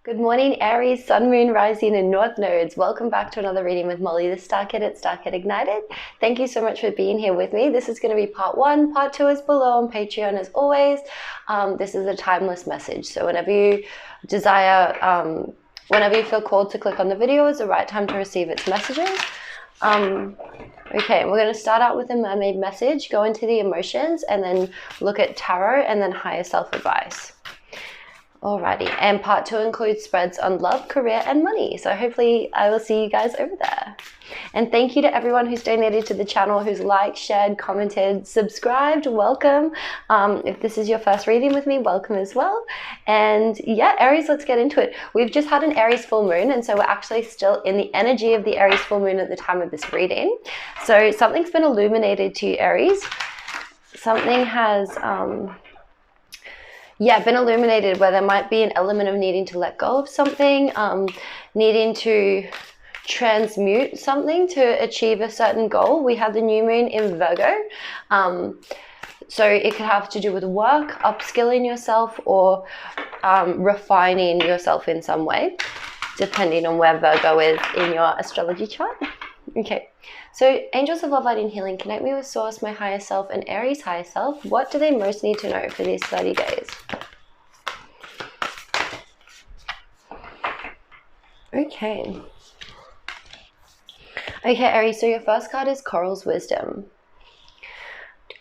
Good morning, Aries, Sun, Moon, Rising, and North Nodes. Welcome back to another reading with Molly, the Starkid at Starkidignited. Thank you so much for being here with me. This is going to be part one. Part two is below on Patreon as always. This is a timeless message. So whenever you desire, whenever you feel called to click on the video is the right time to receive its messages. Okay, we're going to start out with a mermaid message, go into the emotions, and then look at tarot and then higher self advice. Alrighty, and part two includes spreads on love, career, and money. So hopefully I will see you guys over there. And thank you to everyone who's donated to the channel, who's liked, shared, commented, subscribed. Welcome. If this is your first reading with me, welcome as well. And yeah, Aries, let's get into it. We've just had an Aries full moon, and so we're actually still in the energy of the Aries full moon at the time of this reading. So something's been illuminated to you, Aries. Something has... been illuminated where there might be an element of needing to let go of something, needing to transmute something to achieve a certain goal. We have the new moon in Virgo. So it could have to do with work, upskilling yourself, or refining yourself in some way, depending on where Virgo is in your astrology chart. Okay, so angels of love, light, and healing, connect me with source, my higher self, and Aries higher self. What do they most need to know for these 30 days? Okay, Aries, so your first card is Coral's Wisdom.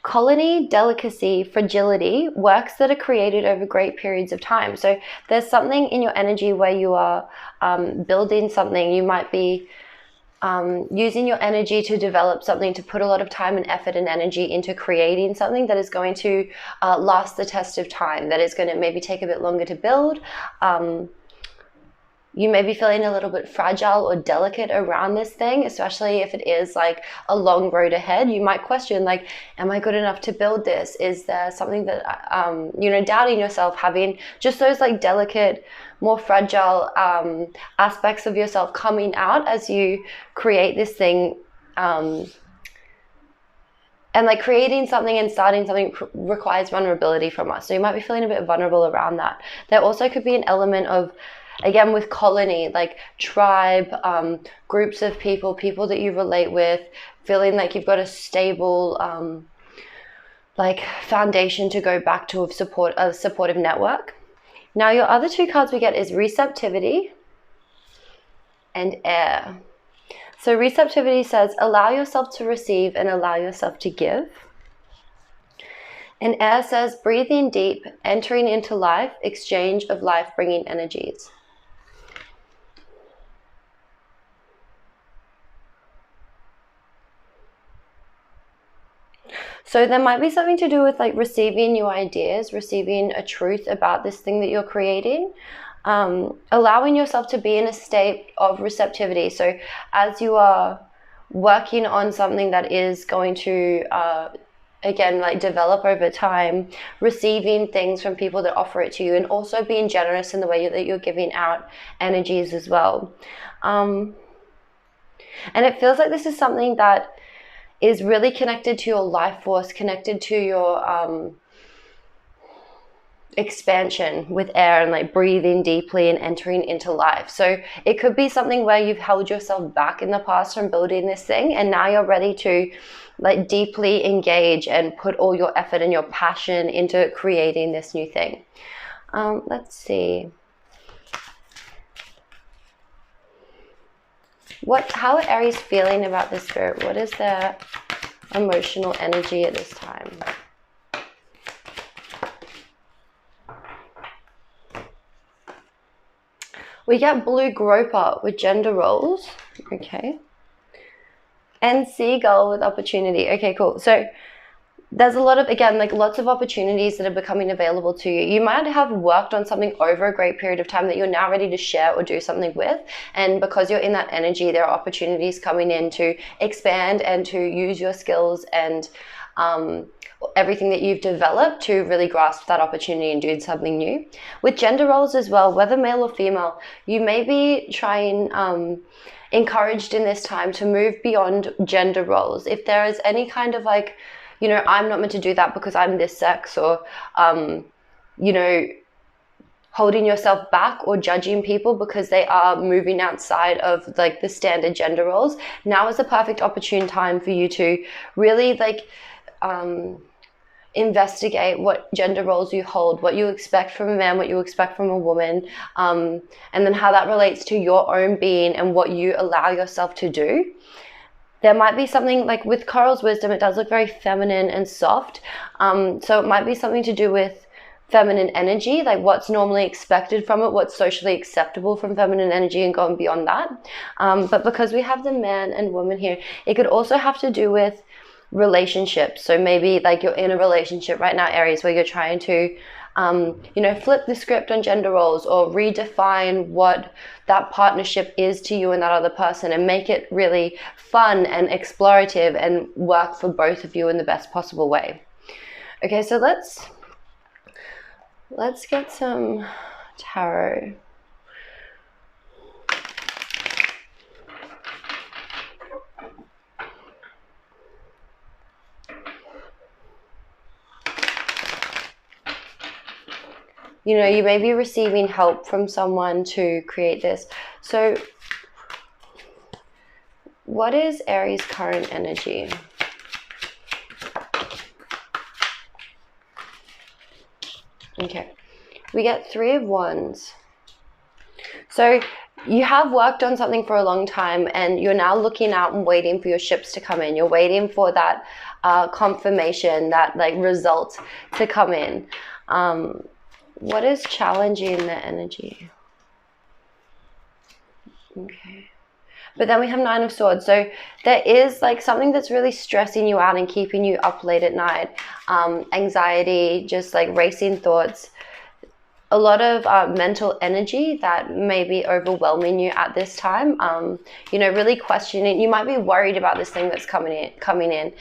Colony, delicacy, fragility, works that are created over great periods of time. So there's something in your energy where you are building something. You might be using your energy to develop something, to put a lot of time and effort and energy into creating something that is going to last the test of time, that is going to maybe take a bit longer to build. You may be feeling a little bit fragile or delicate around this thing, especially if it is like a long road ahead. You might question, like, am I good enough to build this? Is there something that, doubting yourself, having just those like delicate, more fragile aspects of yourself coming out as you create this thing. And like creating something and starting something requires vulnerability from us. So you might be feeling a bit vulnerable around that. There also could be an element of, again, with colony, like tribe, groups of people that you relate with, feeling like you've got a stable like foundation to go back to, of support, a supportive network. Now your other two cards we get is receptivity and air. So receptivity says allow yourself to receive and allow yourself to give. And air says breathing deep, entering into life, exchange of life-bringing energies. So there might be something to do with like receiving new ideas, receiving a truth about this thing that you're creating, allowing yourself to be in a state of receptivity. So as you are working on something that is going to, again, like develop over time, receiving things from people that offer it to you, and also being generous in the way that you're giving out energies as well. And it feels like this is something that is really connected to your life force, connected to your expansion with air and like breathing deeply and entering into life. So it could be something where you've held yourself back in the past from building this thing, and now you're ready to like deeply engage and put all your effort and your passion into creating this new thing. Let's see. How are Aries feeling about this spirit? What is their emotional energy at this time? We get blue groper with gender roles. Okay. And seagull with opportunity. Okay, cool. So there's a lot of, again, like lots of opportunities that are becoming available to you. You might have worked on something over a great period of time that you're now ready to share or do something with. And because you're in that energy, there are opportunities coming in to expand and to use your skills and everything that you've developed to really grasp that opportunity and do something new. With gender roles as well, whether male or female, you may be trying, encouraged in this time to move beyond gender roles. If there is any kind of like, I'm not meant to do that because I'm this sex, or, holding yourself back or judging people because they are moving outside of like the standard gender roles, now is the perfect opportune time for you to really like investigate what gender roles you hold, what you expect from a man, what you expect from a woman, and then how that relates to your own being and what you allow yourself to do. There might be something like with Coral's wisdom, it does look very feminine and soft. So it might be something to do with feminine energy, like what's normally expected from it, what's socially acceptable from feminine energy, and going beyond that. But because we have the man and woman here, it could also have to do with relationships. So maybe like you're in a relationship right now, Aries, where you're trying to flip the script on gender roles or redefine what that partnership is to you and that other person, and make it really fun and explorative and work for both of you in the best possible way. Okay, so let's get some tarot. You know, you may be receiving help from someone to create this. So what is Aries' current energy? Okay, we get 3 of Wands. So you have worked on something for a long time and you're now looking out and waiting for your ships to come in. You're waiting for that confirmation, that like result to come in. What is challenging the energy? Okay. But then we have 9 of Swords. So there is like something that's really stressing you out and keeping you up late at night. Anxiety, just like racing thoughts. A lot of mental energy that may be overwhelming you at this time. Really questioning. You might be worried about this thing that's coming in.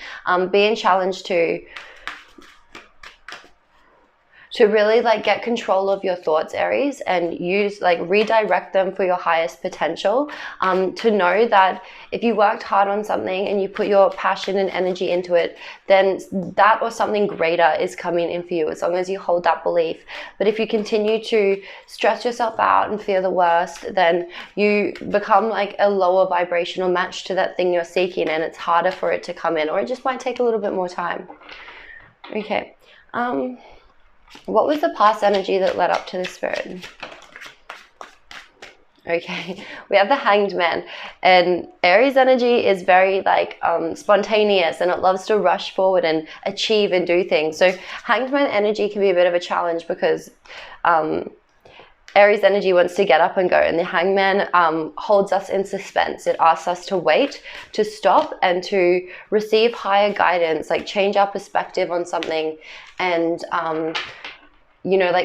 Being challenged to really like get control of your thoughts, Aries, and redirect them for your highest potential. To know that if you worked hard on something and you put your passion and energy into it, then that or something greater is coming in for you, as long as you hold that belief. But if you continue to stress yourself out and fear the worst, then you become like a lower vibrational match to that thing you're seeking, and it's harder for it to come in, or it just might take a little bit more time. Okay. What was the past energy that led up to the Spirit? Okay, we have the Hanged Man, and Aries energy is very like spontaneous, and it loves to rush forward and achieve and do things. So Hanged Man energy can be a bit of a challenge because Aries energy wants to get up and go, and the Hangman holds us in suspense. It asks us to wait, to stop, and to receive higher guidance, like change our perspective on something, and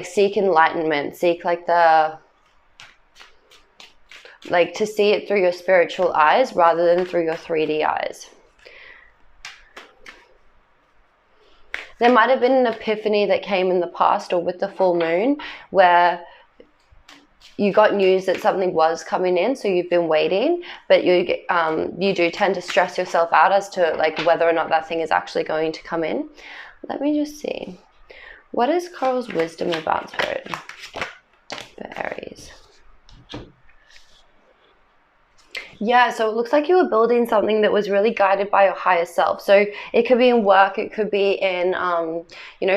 seek enlightenment, seek to see it through your spiritual eyes rather than through your 3D eyes. There might have been an epiphany that came in the past or with the full moon where you got news that something was coming in, so you've been waiting, but you do tend to stress yourself out as to like whether or not that thing is actually going to come in. Let me just see. What is Coral's wisdom about Spirit for Aries? Yeah, so it looks like you were building something that was really guided by your higher self. So it could be in work, it could be in,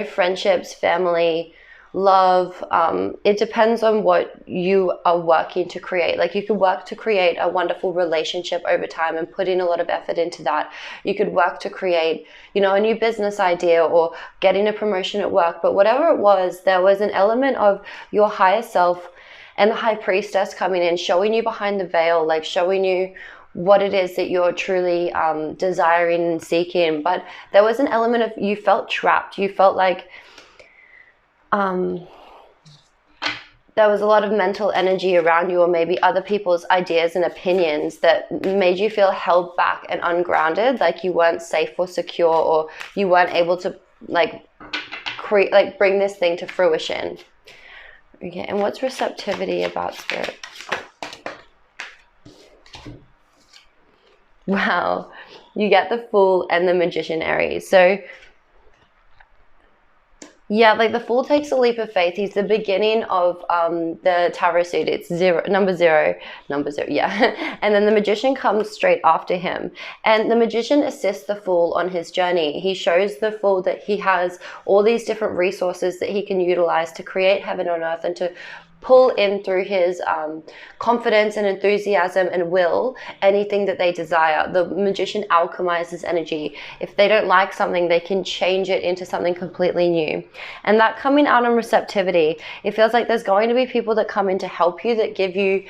friendships, family, love. It depends on what you are working to create. Like you could work to create a wonderful relationship over time and put in a lot of effort into that. You could work to create, a new business idea or getting a promotion at work. But whatever it was, there was an element of your higher self and the High Priestess coming in, showing you behind the veil, like showing you what it is that you're truly desiring and seeking. But there was an element of, you felt trapped. You felt like there was a lot of mental energy around you, or maybe other people's ideas and opinions that made you feel held back and ungrounded, like you weren't safe or secure, or you weren't able to bring this thing to fruition. Okay, and what's receptivity about Spirit? Wow, you get the Fool and the Magician, Aries. So Yeah, like the Fool takes a leap of faith. He's the beginning of the tarot suit. It's number zero, yeah. And then the Magician comes straight after him. And the Magician assists the Fool on his journey. He shows the Fool that he has all these different resources that he can utilize to create heaven on earth and to pull in through his confidence and enthusiasm and will anything that they desire. The Magician alchemizes energy. If they don't like something, they can change it into something completely new. And that coming out on receptivity, it feels like there's going to be people that come in to help you, that give you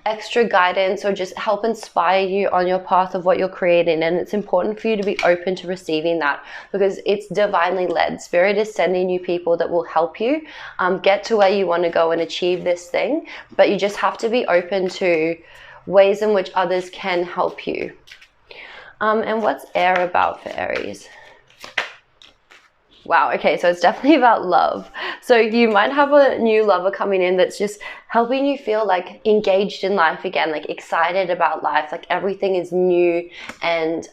extra guidance or just help inspire you on your path of what you're creating. And it's important for you to be open to receiving that, because it's divinely led. Spirit is sending you people that will help you get to where you want to go and achieve this thing, but you just have to be open to ways in which others can help you. And what's air about for Aries? Wow, okay, so it's definitely about love. So you might have a new lover coming in that's just helping you feel like engaged in life again, like excited about life, like everything is new, and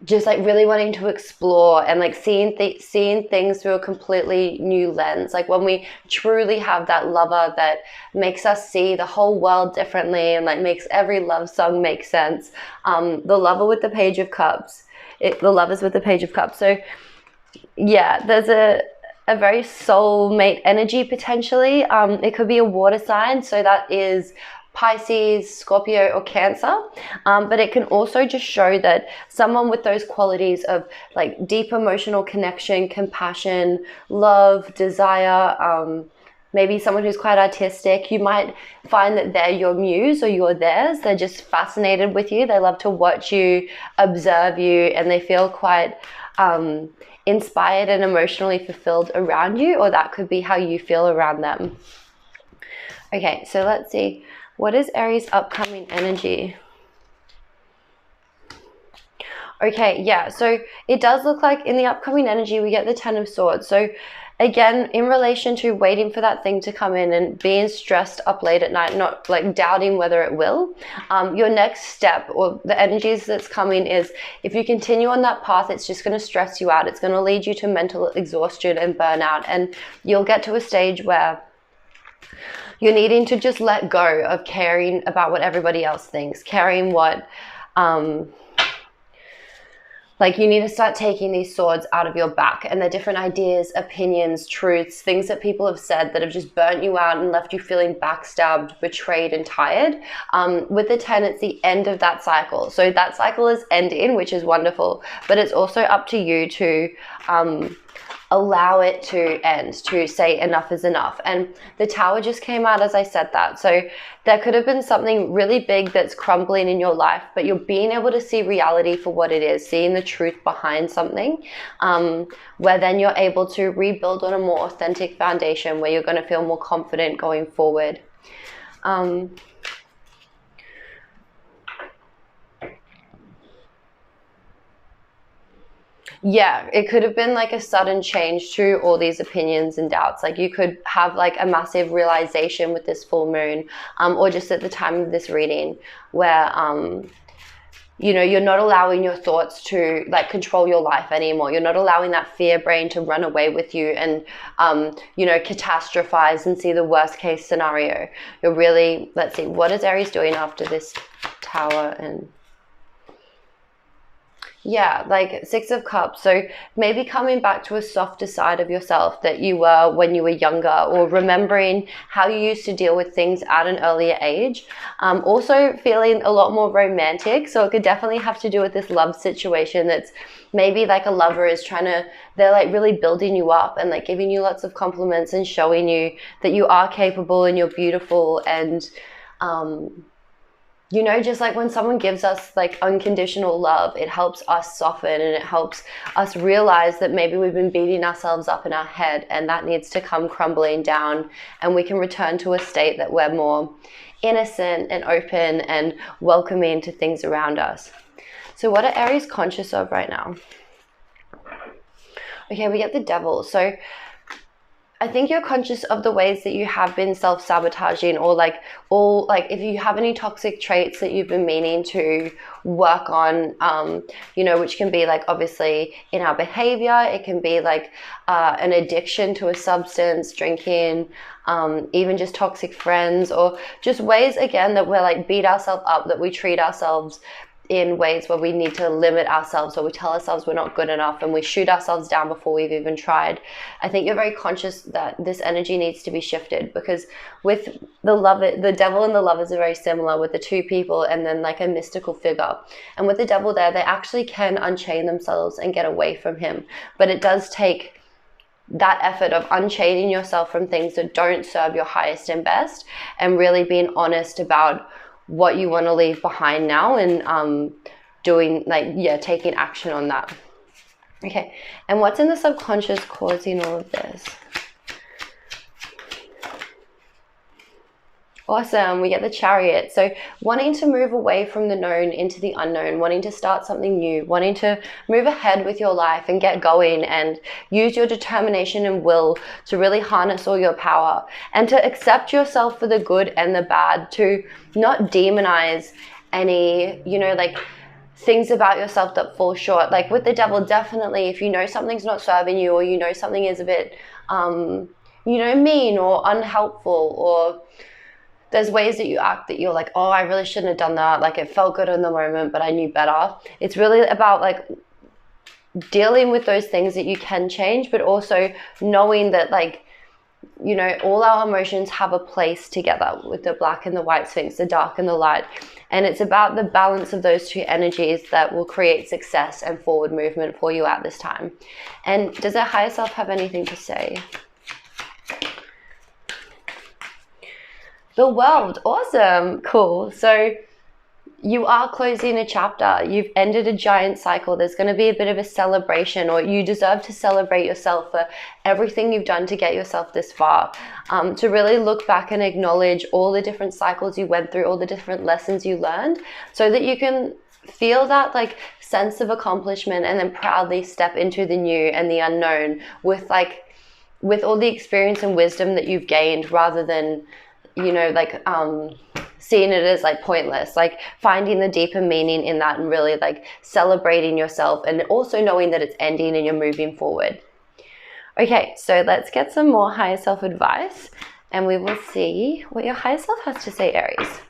just like really wanting to explore and like seeing things through a completely new lens. Like when we truly have that lover that makes us see the whole world differently and like makes every love song make sense. The lover with the Page of Cups. The lovers with the Page of Cups. So yeah, there's a very soulmate energy potentially. It could be a water sign, so that is Pisces, Scorpio, or Cancer, but it can also just show that someone with those qualities of like deep emotional connection, compassion, love, desire, maybe someone who's quite artistic, you might find that they're your muse or you're theirs. They're just fascinated with you. They love to watch you, observe you, and they feel quite inspired and emotionally fulfilled around you, or that could be how you feel around them. Okay, so let's see. What is Aries' upcoming energy? Okay, yeah, so it does look like in the upcoming energy, we get the Ten of Swords. So again, in relation to waiting for that thing to come in and being stressed up late at night, not like doubting whether it will, your next step or the energies that's coming is if you continue on that path, it's just going to stress you out. It's going to lead you to mental exhaustion and burnout. And you'll get to a stage where you're needing to just let go of caring about what everybody else thinks, caring what, like you need to start taking these swords out of your back and the different ideas, opinions, truths, things that people have said that have just burnt you out and left you feeling backstabbed, betrayed, and tired. With the 10, it's the end of that cycle. So that cycle is ending, which is wonderful, but it's also up to you to allow it to end, to say enough is enough. And the Tower just came out as I said that. So there could have been something really big that's crumbling in your life, but you're being able to see reality for what it is, seeing the truth behind something, where then you're able to rebuild on a more authentic foundation where you're going to feel more confident going forward. Yeah, it could have been like a sudden change to all these opinions and doubts. Like you could have like a massive realization with this full moon, or just at the time of this reading where, you know, you're not allowing your thoughts to like control your life anymore. You're not allowing that fear brain to run away with you and, you know, catastrophize and see the worst case scenario. You're really, let's see, what is Aries doing after this Tower and... Yeah, like Six of Cups. So maybe coming back to a softer side of yourself that you were when you were younger, or remembering how you used to deal with things at an earlier age. Also feeling a lot more romantic. So it could definitely have to do with this love situation that's maybe like a lover is trying to, they're like really building you up and like giving you lots of compliments and showing you that you are capable and you're beautiful. And, you know, just like when someone gives us like unconditional love, it helps us soften and it helps us realize that maybe we've been beating ourselves up in our head and that needs to come crumbling down, and we can return to a state that we're more innocent and open and welcoming to things around us. So what are Aries conscious of right now? Okay, we get the Devil. So I think you're conscious of the ways that you have been self-sabotaging, or like if you have any toxic traits that you've been meaning to work on, you know, which can be like obviously in our behavior. It can be like an addiction to a substance, drinking, even just toxic friends, or just ways again that we're like beat ourselves up, that we treat ourselves in ways where we need to limit ourselves, or we tell ourselves we're not good enough and we shoot ourselves down before we've even tried. I think you're very conscious that this energy needs to be shifted, because with the devil and the lovers are very similar, with the two people and then like a mystical figure. And with the devil there, they actually can unchain themselves and get away from him. But it does take that effort of unchaining yourself from things that don't serve your highest and best, and really being honest about what you want to leave behind now, and doing taking action on that. Okay, and what's in the subconscious causing all of this? Awesome, we get the Chariot. So wanting to move away from the known into the unknown, wanting to start something new, wanting to move ahead with your life and get going, and use your determination and will to really harness all your power, and to accept yourself for the good and the bad, to not demonize any, you know, like things about yourself that fall short. Like with the devil, definitely if you know something's not serving you, or you know something is a bit, you know, mean or unhelpful, or there's ways that you act that you're like, oh, I really shouldn't have done that. Like it felt good in the moment, but I knew better. It's really about like dealing with those things that you can change, but also knowing that, like, you know, all our emotions have a place together, with the black and the white sphinx, the dark and the light. And it's about the balance of those two energies that will create success and forward movement for you at this time. And does our higher self have anything to say? The World. Awesome. Cool. So you are closing a chapter. You've ended a giant cycle. There's going to be a bit of a celebration, or you deserve to celebrate yourself for everything you've done to get yourself this far. To really look back and acknowledge all the different cycles you went through, all the different lessons you learned, so that you can feel that like sense of accomplishment, and then proudly step into the new and the unknown with all the experience and wisdom that you've gained, rather than, you know, like seeing it as like pointless, like finding the deeper meaning in that, and really like celebrating yourself, and also knowing that it's ending and you're moving forward. Okay, so let's get some more higher self advice, and we will see what your higher self has to say, Aries.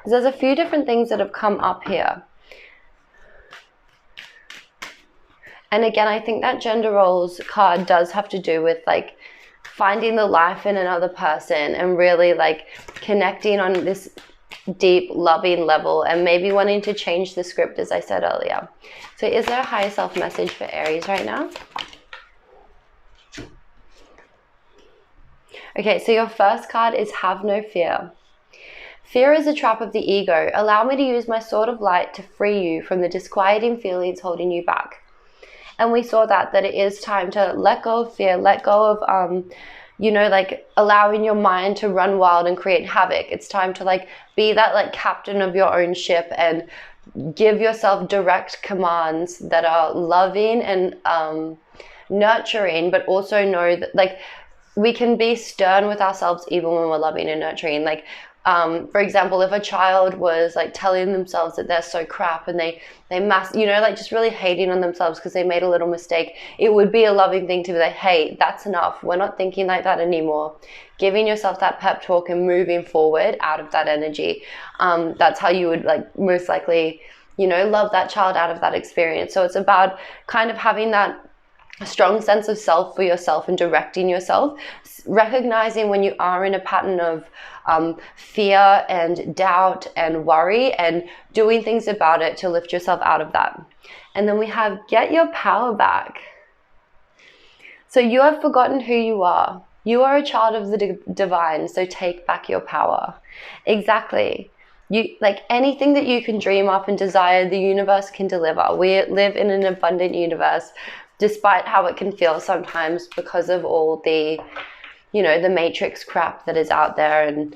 There's a few different things that have come up here. And again, I think that gender roles card does have to do with like finding the life in another person, and really like connecting on this deep loving level, and maybe wanting to change the script, as I said earlier. So is there a higher self message for Aries right now? Okay, so your first card is Have No Fear. Fear is a trap of the ego. Allow me to use my sword of light to free you from the disquieting feelings holding you back. And we saw that it is time to let go of fear, let go of, you know, like allowing your mind to run wild and create havoc. It's time to like be that like captain of your own ship, and give yourself direct commands that are loving and nurturing, but also know that like we can be stern with ourselves even when we're loving and nurturing. Like, for example, if a child was like telling themselves that they're so crap, and they you know, like just really hating on themselves because they made a little mistake, it would be a loving thing to be like, hey, that's enough. We're not thinking like that anymore. Giving yourself that pep talk and moving forward out of that energy. That's how you would like most likely, you know, love that child out of that experience. So it's about kind of having that strong sense of self for yourself and directing yourself, recognizing when you are in a pattern of fear and doubt and worry, and doing things about it to lift yourself out of that. And then we have Get Your Power Back. So you have forgotten who you are. You are a child of the divine, so take back your power. Exactly. You, like anything that you can dream up and desire, the universe can deliver. We live in an abundant universe, despite how it can feel sometimes because of all the, you know, the matrix crap that is out there, and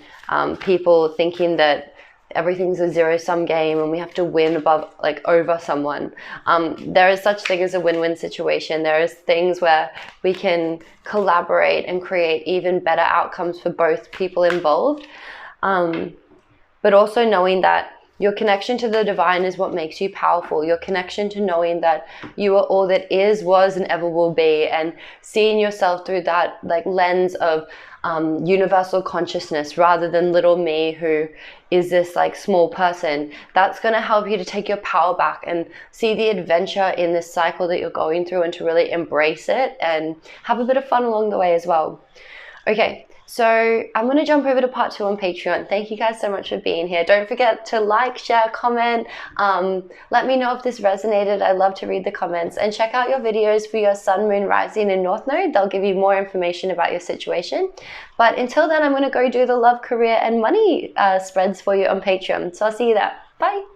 people thinking that everything's a zero-sum game and we have to win above, like, over someone. There is such thing as a win-win situation. There is things where we can collaborate and create even better outcomes for both people involved. But also knowing that your connection to the divine is what makes you powerful. Your connection to knowing that you are all that is, was, and ever will be, and seeing yourself through that, like, lens of universal consciousness rather than little me who is this, like, small person. That's going to help you to take your power back and see the adventure in this cycle that you're going through, and to really embrace it and have a bit of fun along the way as well. Okay. So I'm going to jump over to part 2 on Patreon. Thank you guys so much for being here. Don't forget to like, share, comment. Let me know if this resonated. I love to read the comments. And check out your videos for your sun, moon, rising, and north node. They'll give you more information about your situation. But until then, I'm going to go do the love, career, and money spreads for you on Patreon. So I'll see you there. Bye.